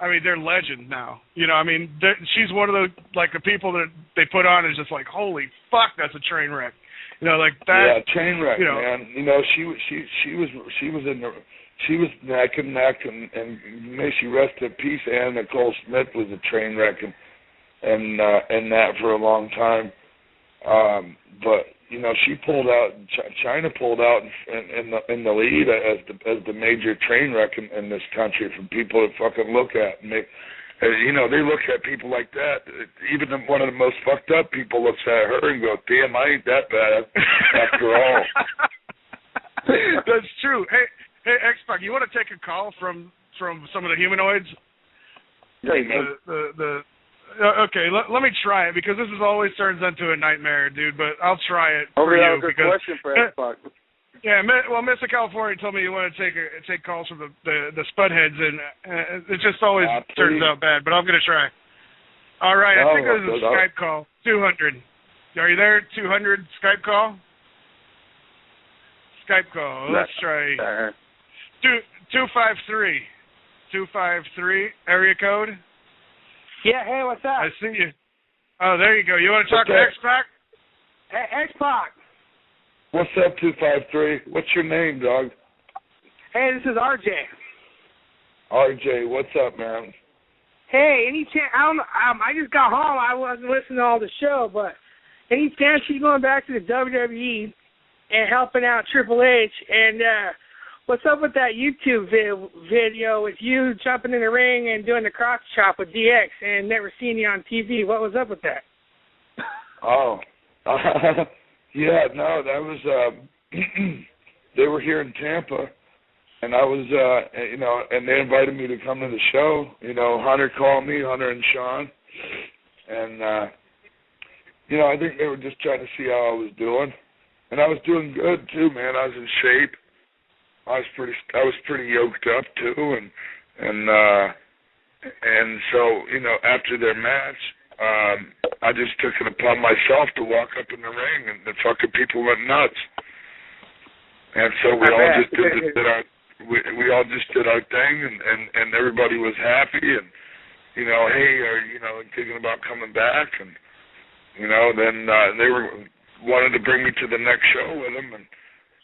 I mean, they're legend now. You know, I mean, she's one of the people that they put on is just like, holy fuck, that's a train wreck. You know, like that. Yeah, train wreck, man. You know, she was neck and neck, and may she rest in peace. Anna Nicole Smith was a train wreck, and that for a long time. But you know, she pulled out. China pulled out in the lead as the major train wreck in this country for people to fucking look at. And you know, they look at people like that. Even one of the most fucked up people looks at her and goes, "Damn, I ain't that bad after all." That's true. Hey, X-Pac, you want to take a call from some of the humanoids? Hey, okay, let me try it, because this always turns into a nightmare, dude. But I'll try it for you. You. Good question for X-Pac. Yeah, well, Mr. California told me you want to take calls from the spudheads, and it just always turns out bad. But I'm gonna try. All right, I think this is a Skype call. 200. Are you there? 200 Skype call. Skype call. Let's try. 253. 253 area code. Yeah. Hey, what's up? I see you. Oh, there you go. You want to talk to X-Pac? Hey, X-Pac. What's up, 253? What's your name, dog? Hey, this is RJ. RJ, what's up, man? Hey, any chance? I don't know. I just got home. I wasn't listening to all the show, but any chance you going back to the WWE and helping out Triple H? And what's up with that YouTube video with you jumping in the ring and doing the cross chop with DX and never seen you on TV? What was up with that? Oh. Yeah, no, that was, they were here in Tampa, and I was, you know, and they invited me to come to the show. You know, Hunter called me, Hunter and Sean, and, you know, I think they were just trying to see how I was doing, and I was doing good too, man. I was in shape. I was pretty yoked up too, and so, you know, after their match, I just took it upon myself to walk up in the ring, and the fucking people went nuts. And so we all just did our thing, and everybody was happy, and you know, hey, are you know thinking about coming back, and you know, then they wanted to bring me to the next show with them, and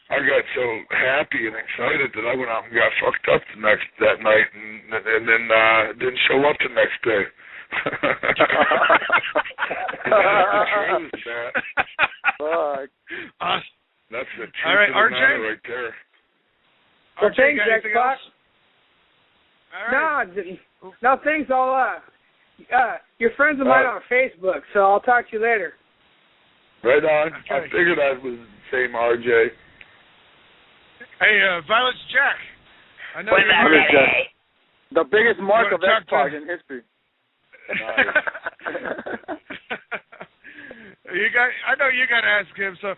I got so happy and excited that I went out and got fucked up that night, and then didn't show up the next day. That's the truth, man. Fuck. That's the truth. All right, of the RJ? matter right there. Well, RJ, thanks, got anything X-Pac. else? All right. No, thanks. You're friends of mine on Facebook, so I'll talk to you later. Right on. Okay. I figured I was the same RJ. Hey, Violet's Jack. I know What's you're up, Jack? The biggest mark of X-Pac in history. Nice. I know you got to ask him. So,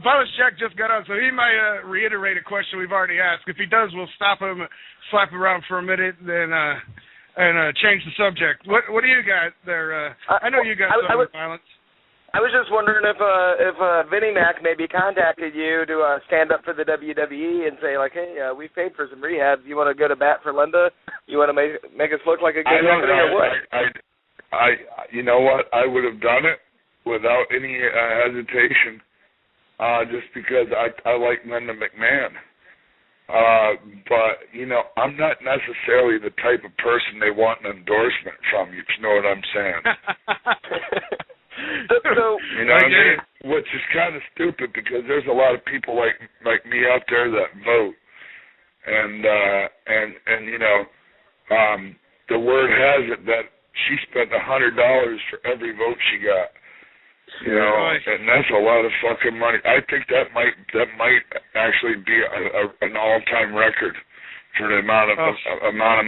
Violet's Jack just got on, so he might reiterate a question we've already asked. If he does, we'll stop him, slap him around for a minute, then and change the subject. What do you got there? I know you got something, Violence. I was just wondering if Vinnie Mac maybe contacted you to stand up for the WWE and say, like, hey, we've paid for some rehab. You want to go to bat for Linda? You want to make us look like a good company or what? You know what? I would have done it without any hesitation, just because I like Linda McMahon. But, you know, I'm not necessarily the type of person they want an endorsement from, if you know what I'm saying. So, you know what I mean? Which is kind of stupid, because there's a lot of people like me out there that vote, and you know, the word has it that she spent $100 for every vote she got. You know, and that's a lot of fucking money. I think that might actually be an all-time record for the amount of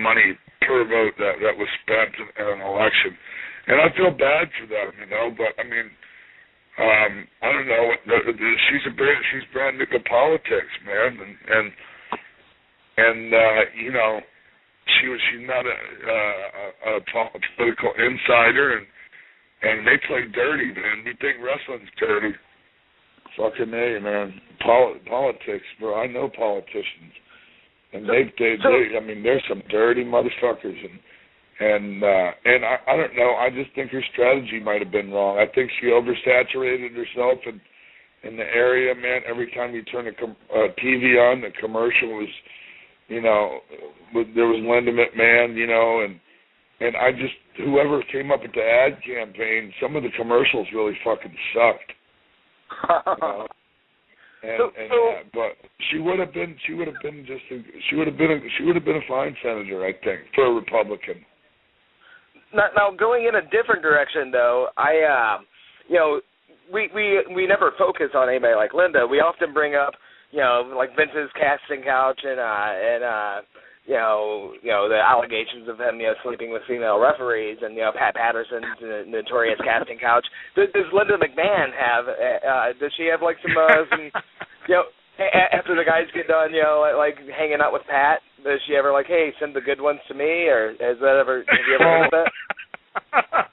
money per vote that was spent in an election. And I feel bad for them, you know. But I mean, I don't know. She's brand new to politics, man, and you know, she's not a political insider, and they play dirty, man. You think wrestling's dirty? Fucking A, man. Politics, bro. I know politicians, and they I mean, they're some dirty motherfuckers, and And I don't know. I just think her strategy might have been wrong. I think she oversaturated herself in the area, man. Every time you turn a TV on, the commercial was, you know, there was Linda McMahon, you know, and I just, whoever came up with the ad campaign, some of the commercials really fucking sucked. You know? But she would have been a fine senator, I think, for a Republican. Now going in a different direction, though, you know, we never focus on anybody like Linda. We often bring up, you know, like Vince's casting couch and you know the allegations of him, you know, sleeping with female referees, and, you know, Pat Patterson's notorious casting couch. Does Linda McMahon have? Does she have like some you know, after the guys get done, you know, like hanging out with Pat? Does she ever like, hey, send the good ones to me, or have you ever heard of that?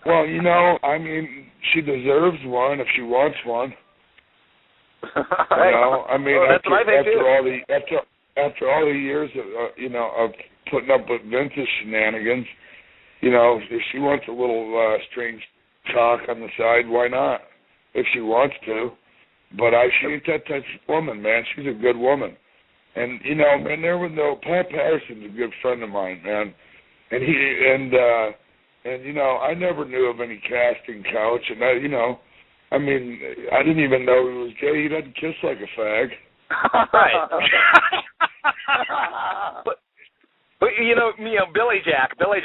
Well, you know, I mean, she deserves one if she wants one. You know, I mean, after all the years of you know, of putting up with Vince's shenanigans, you know, if she wants a little strange talk on the side, why not? If she wants to, but she ain't that type of woman, man. She's a good woman, and you know, man, Pat Patterson's a good friend of mine, man, and you know, I never knew of any casting couch, and you know, I mean, I didn't even know he was gay. He doesn't kiss like a fag. Right. but you know, Billy Jack really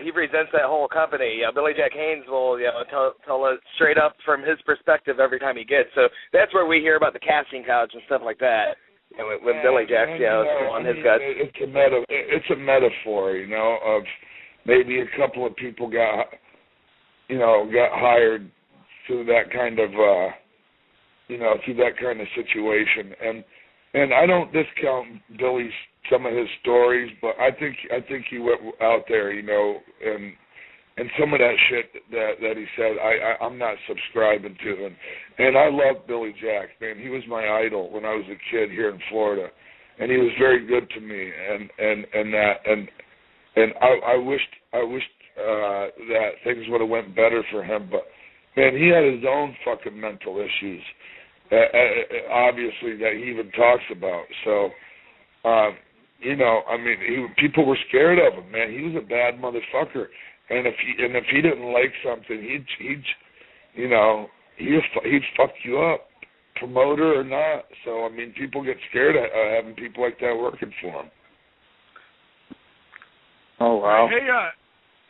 he resents that whole company. Billy Jack Haynes will, you know, tell it straight up from his perspective every time he gets. So that's where we hear about the casting couch and stuff like that. And when Billy Jack's, you know, on his guts. It's a metaphor, you know, of maybe a couple of people got hired through that kind of situation, and I don't discount Billy's some of his stories, but I think he went out there, you know, and some of that shit that he said I'm not subscribing to, and I love Billy Jack, man. He was my idol when I was a kid here in Florida, and he was very good to me, and I wished that things would have went better for him, but man, he had his own fucking mental issues, obviously, that he even talks about. So, you know, I mean, people were scared of him, man. He was a bad motherfucker, and if he didn't like something, he'd fuck you up, promoter or not. So, I mean, people get scared of having people like that working for him. Oh wow.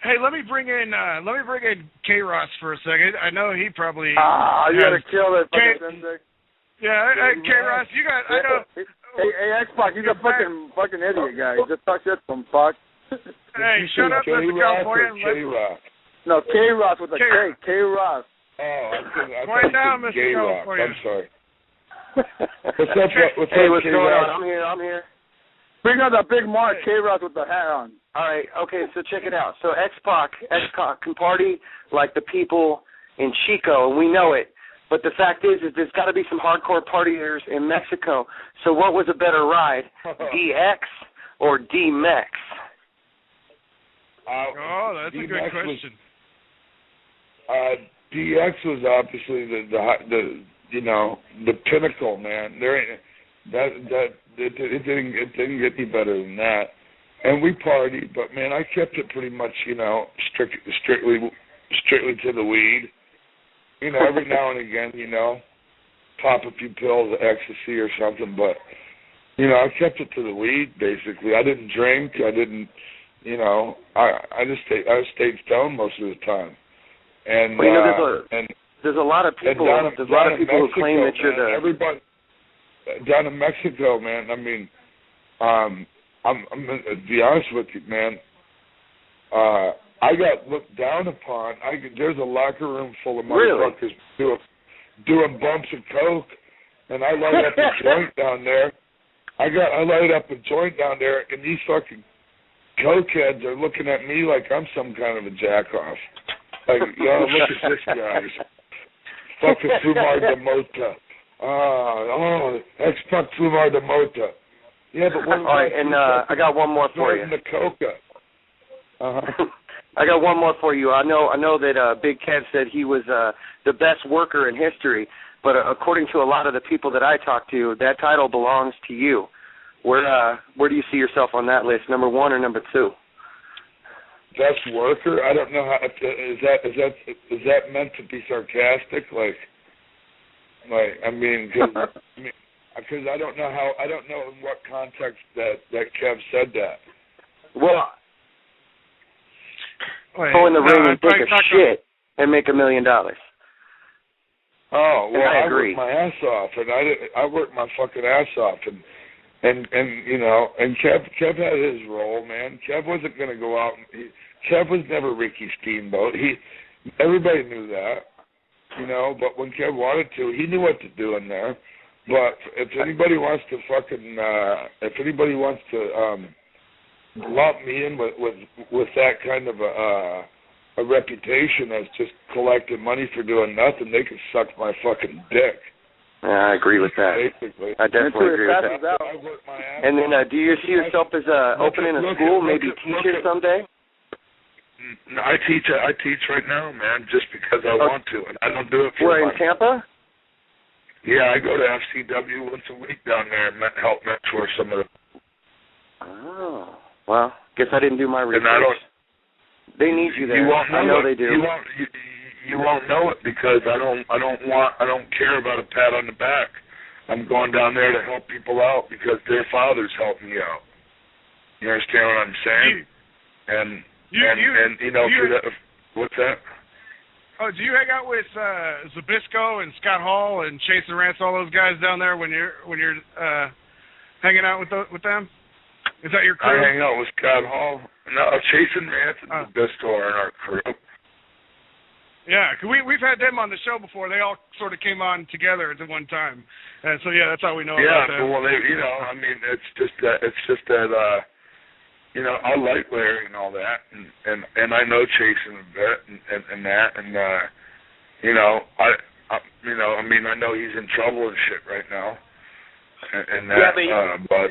Hey, let me bring in K-Ross for a second. I know he probably. You gotta kill that fucking Sensei. Yeah, K-Ross, you got. I know. Hey, X-Pac, he's a fucking idiot guy. Just talk shit to him, fuck. Hey, shut up, Mr. California. K-Ross. No, K-Ross with a K. K-Ross. Oh, I Quiet down, Mr. Gay-Ross. California. I'm sorry. What's up, what's K-Ross? going on? I'm here. Bring out that big Mark K-Ross with the hat on. All right, okay, so check it out. So X-Pac can party like the people in Chico, and we know it. But the fact is there's got to be some hardcore partiers in Mexico. So what was a better ride, DX or D-Mex? That's a good question. DX was obviously the pinnacle, man. There ain't it didn't get any better than that. And we partied, but man, I kept it pretty much, you know, strictly to the weed. You know, every now and again, you know, pop a few pills of ecstasy or something, but you know, I kept it to the weed basically. I didn't drink. I didn't, you know, I stayed stoned most of the time. And well, you know, there's a lot of people. There's a lot of people who claim that you're the everybody down in Mexico, man. I mean, I'm to be honest with you, man. I got looked down upon. There's a locker room full of motherfuckers doing bumps of coke, and I light up a joint down there. I light up a joint down there, and these fucking cokeheads are looking at me like I'm some kind of a jackoff. Like, yo, look at this guy. Fucking Fumar de Mota. X-Pac Fumar de Mota. Yeah, but what? All right, and I got one more for you. The coca. I got one more for you. I know that Big Kev said he was the best worker in history, but according to a lot of the people that I talked to, that title belongs to you. Where do you see yourself on that list, number 1 or number 2? Best worker? I don't know how. Is that meant to be sarcastic? I mean, because I don't know how. I don't know in what context that Kev said that. Well, go in the ring and take a shit and make $1 million. Oh well, I agree. worked my ass off, and I worked my fucking ass off, and you know, and Kev had his role, man. Kev wasn't going to go out. Kev was never Ricky Steamboat. Everybody knew that, you know. But when Kev wanted to, he knew what to do in there. But if anybody wants to lump me in with that kind of a reputation as just collecting money for doing nothing, they can suck my fucking dick. Yeah, I agree with that. Basically. I definitely agree with that. And then do you see yourself as opening a school, maybe teaching someday? No, I teach right now, man, just because I want to, and I don't do it for money. Where, in Tampa? Yeah, I go to FCW once a week down there and help mentor some of the... Oh, well, guess I didn't do my research. And they need you there. I know they do. You won't know it because I don't care about a pat on the back. I'm going down there to help people out because their fathers helped me out. You understand what I'm saying? What's that? Oh, do you hang out with Zbyszko and Scott Hall and Chase and Rance, all those guys down there when you're hanging out with them? Is that your crew? I hang out with Scott Hall. No, Chase and Rance and Zbyszko are in our crew. Yeah, cause we've had them on the show before. They all sort of came on together at the one time, and so yeah, that's how we know about them. Yeah, well, I mean, it's just that you know, I like Larry and all that, and I know Chase a bit and that, and you know, I mean, I know he's in trouble and shit right now, and that, but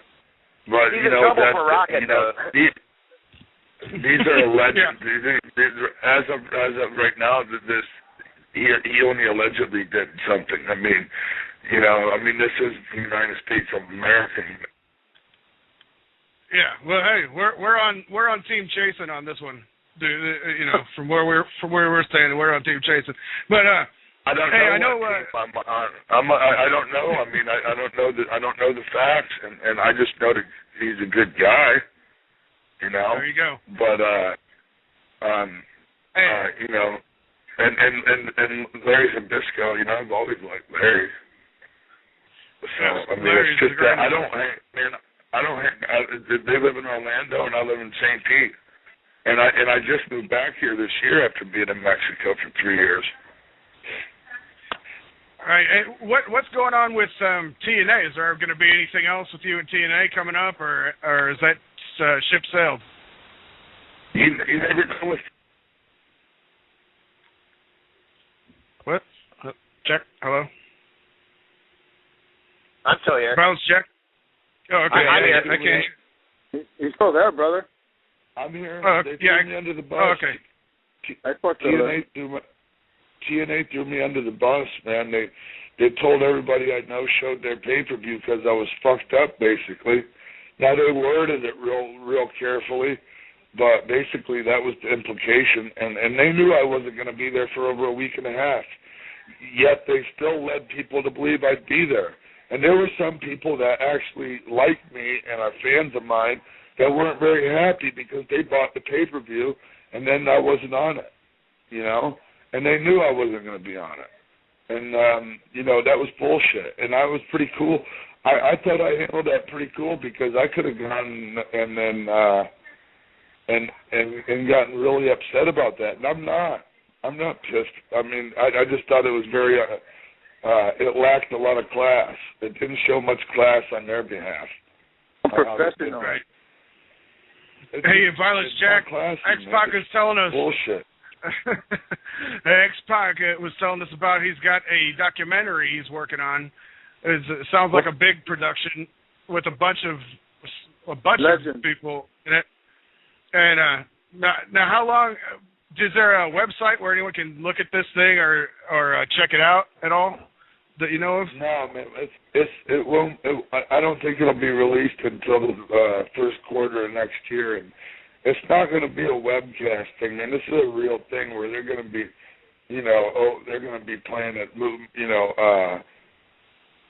he's you know, in trouble for Rocket, you know, these are alleged. As of right now, he only allegedly did something. I mean, you know, this is the United States of America. Yeah, well, hey, we're on Team Chasing on this one, dude. You know, from where we're standing, we're on Team Chasing. But I don't know. I don't know. I mean, I don't know the facts, and I just know that he's a good guy. You know. There you go. But you know, and Larry Zbyszko, you know, I've always liked Larry. So I mean, it's just that I don't they live in Orlando and I live in St. Pete, and I just moved back here this year after being in Mexico for 3 years. All right, and what's going on with TNA? Is there going to be anything else with you and TNA coming up, or is that ship sailed? You never know what. What? Check. Hello. I'm still here. Bounce check. Oh, okay. I'm here. I can't. He's still there, brother. I'm here. Oh, they threw me under the bus. Oh, okay. TNA threw me under the bus, man. They told everybody I know showed their pay-per-view because I was fucked up, basically. Now, they worded it real carefully, but basically that was the implication. And they knew I wasn't going to be there for over a week and a half. Yet they still led people to believe I'd be there. And there were some people that actually liked me and are fans of mine that weren't very happy because they bought the pay-per-view and then I wasn't on it, you know? And they knew I wasn't going to be on it. And, you know, that was bullshit. And I was pretty cool. I thought I handled that pretty cool because I could have gone and then and gotten really upset about that. And I'm not pissed. I mean, I just thought it was very, it lacked a lot of class. It didn't show much class on their behalf. Professional. Right. Hey, Violence Jack, X-Pac is telling us. Bullshit. X-Pac was telling us about he's got a documentary he's working on. It sounds like a big production with a bunch of Legends. people in it. And Now, how long? Is there a website where anyone can look at this thing or check it out at all that you know of? No, man. It won't. I don't think it'll be released until the first quarter of next year, and it's not going to be a webcast thing, man. This is a real thing where they're going to be, they're going to be playing at, movie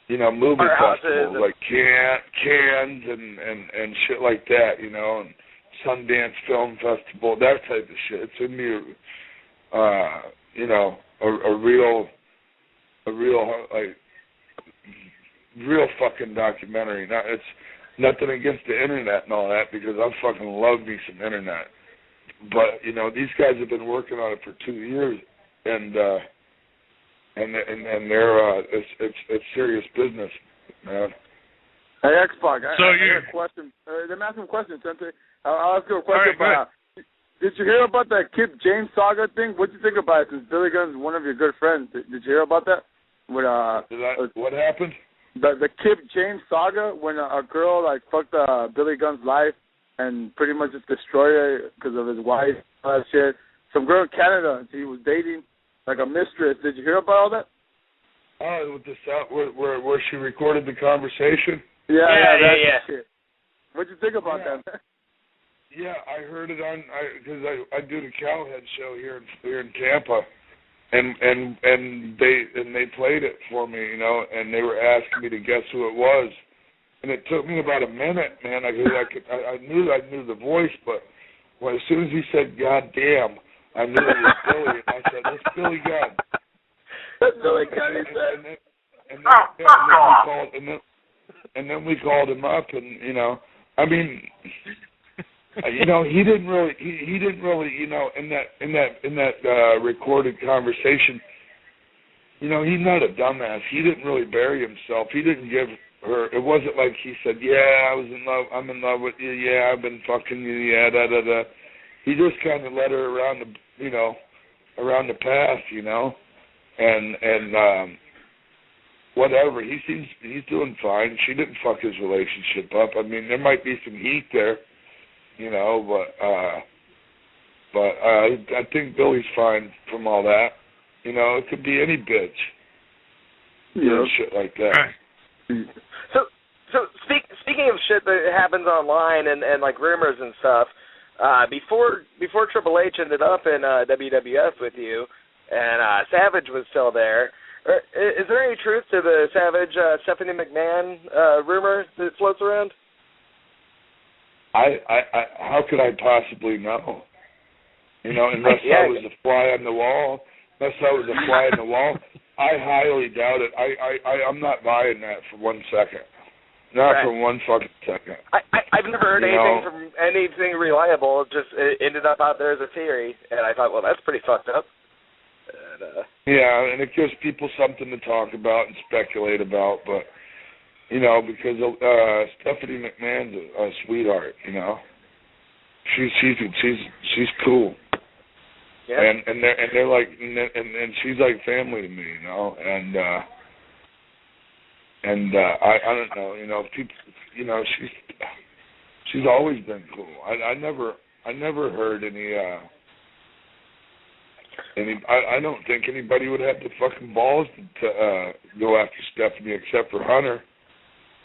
festivals like Cannes and shit like that, and Sundance Film Festival, that type of shit. It's going to be, a real fucking documentary. Now, it's nothing against the internet and all that, because I fucking love me some internet. But these guys have been working on it for 2 years, and they're it's serious business, man. Hey, X-Pac, I got a question. Let me ask him a question, Sensei. I'll ask you a question about. Did you hear about that Kip James saga thing? What do you think about it? Since Billy Gunn's one of your good friends, did you hear about that? What happened? The Kip James saga, when a girl fucked Billy Gunn's life and pretty much just destroyed her because of his wife, all that shit. Some girl in Canada, he was dating like a mistress. Did you hear about all that? Oh, with the where she recorded the conversation. Yeah. Shit. What'd you think about that, man? Yeah, I heard it because I do the Cowhead show here in Tampa, and they played it for me, and they were asking me to guess who it was, and it took me about a minute, man. I knew the voice, but as soon as he said "God damn," I knew it was Billy, and I said, "That's Billy Gunn." That's Billy Gunn, he said. And then we called him up, and I mean. He didn't really, in that recorded conversation, he's not a dumbass. He didn't really bury himself. He didn't give her. It wasn't like he said, "Yeah, I'm in love with you. Yeah, I've been fucking you. Yeah, da da da." He just kind of led her around the path, and whatever. He's doing fine. She didn't fuck his relationship up. I mean, there might be some heat there. But I think Billy's fine from all that. It could be any bitch. Shit like that. So speaking of shit that happens online and rumors and stuff, before Triple H ended up in WWF with you, and Savage was still there. Is there any truth to the Savage Stephanie McMahon rumor that floats around? How could I possibly know? Unless I was a fly on the wall. I highly doubt it. I'm not buying that for 1 second. Not for 1 fucking second. I've never heard anything from anything reliable. It just ended up out there as a theory, and I thought, well, that's pretty fucked up. And it gives people something to talk about and speculate about, but. Because Stephanie McMahon's a sweetheart, she's cool, and they're like, and she's like family to me, and I don't know, people, she's always been cool. I never heard any. I don't think anybody would have the fucking balls to go after Stephanie except for Hunter.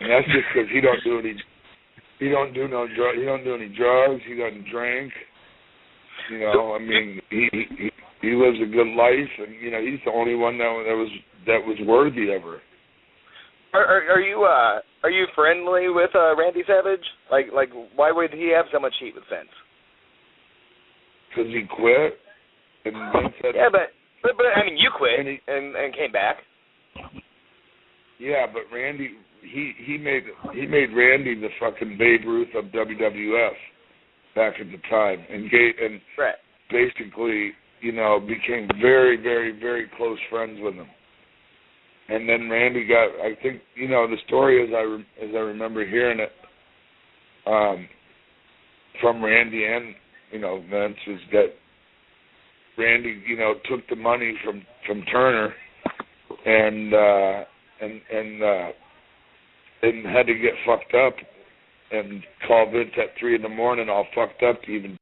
And that's just because he don't do any drugs. He doesn't drink. I mean, he lives a good life, and he's the only one that was worthy of her. Are you friendly with Randy Savage? Like why would he have so much heat with Vince? Because he quit. And Vince said, but I mean, you quit and came back. Yeah, but Randy. He made Randy the fucking Babe Ruth of WWF back at the time, and basically, became very, very, very close friends with him. And then Randy got, I think, the story as I remember hearing it from Randy and Vince is that Randy took the money from Turner and had to get fucked up and call Vince at 3 a.m. all fucked up to even